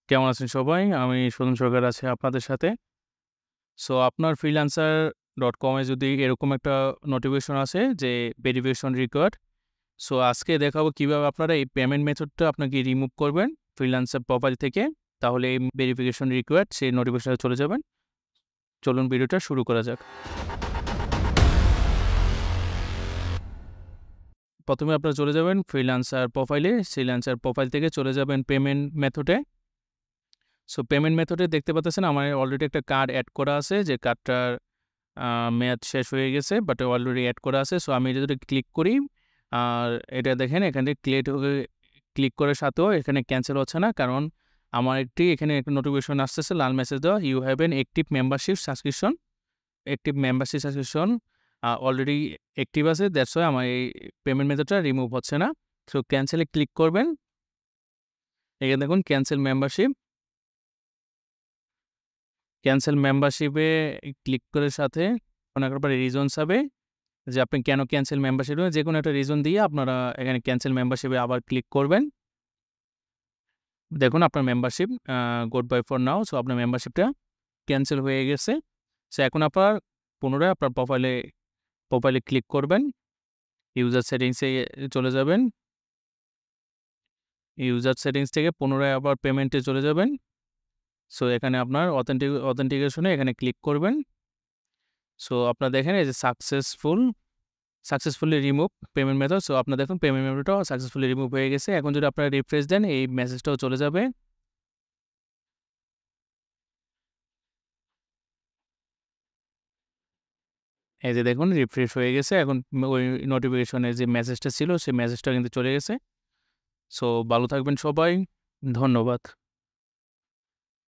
কেমন আছেন সবাই? আমি সুজন সরকার আছি আপনাদের সাথে। সো আপনার freelancer.com এ যদি এরকম একটা নোটিফিকেশন আসে যে ভেরিফিকেশন রিকোয়ার্ড। সো আজকে দেখাবো কিভাবে আপনারা এই পেমেন্ট মেথডটা আপনাকে রিমুভ করবেন ফ্রিল্যান্সার প্রোফাইল থেকে। তাহলে এই ভেরিফিকেশন রিকোয়ার্ড সেই নোটিফিকেশনে চলে যাবেন। চলুন ভিডিওটা শুরু করা যাক। প্রথমে আপনারা চলে যাবেন ফ্রিল্যান্সার প্রোফাইলে। ফ্রিল্যান্সার প্রোফাইল থেকে চলে যাবেন পেমেন্ট মেথডে। সো পেমেন্ট মেথডে দেখতে পাচ্ছেন আমার অলরেডি একটা কার্ড এড করা আছে যে কার্ডটার মেয়াদ শেষ হয়ে গেছে বাট অলরেডি এড করা আছে। সো আমি এটা যদি ক্লিক করি আর এটা দেখেন এখানে ক্লিক করার সাথেও এখানে ক্যান্সেল হচ্ছে না, কারণ আমার এখানে একটা নোটিফিকেশন আসতেছে লাল মেসেজ দেওয়া, you have an active membership subscription already active আছে, দ্যাটস ওয়াই আমার এই পেমেন্ট মেথডটা রিমুভ হচ্ছে না। সো ক্যান্সেলে ক্লিক করবেন। এখানে দেখুন ক্যান্সেল মেম্বারশিপে ক্লিক করার সাথে অনেক ব্যাপারে রিজনস হবে যে আপনি কেন ক্যান্সেল মেম্বারশিপ নেবেন, যেকোনো একটা রিজন দিয়ে আপনারা এখানে ক্যান্সেল মেম্বারশিপে আবার ক্লিক করবেন। দেখুন আপনার membership good bye for now. So আপনার মেম্বারশিপটা ক্যান্সেল হয়ে গেছে। সো এখন আপনার পুনরায় আপনার প্রোফাইলে ক্লিক করবেন। ইউজার সেটিংসে চলে যাবেন। ইউজার সেটিংস থেকে পুনরায় আবার পেমেন্টে চলে যাবেন। সো এখানে আপনার অথেন্টিকেশনে এখানে ক্লিক করবেন। সো আপনারা দেখেন এই যে successfully remove payment method. So আপনারা দেখুন পেমেন্ট মেথডটাও সাকসেসফুলি রিমুভ হয়ে গেছে। এখন যদি আপনারা রিফ্রেশ দেন এই মেসেজটাও চলে যাবে। এই যে দেখুন রিফ্রেশ হয়ে গেছে। এখন ওই নোটিফিকেশনের যে মেসেজটা ছিল সেই মেসেজটা কিন্তু চলে গেছে। সো ভালো থাকবেন সবাই। ধন্যবাদ।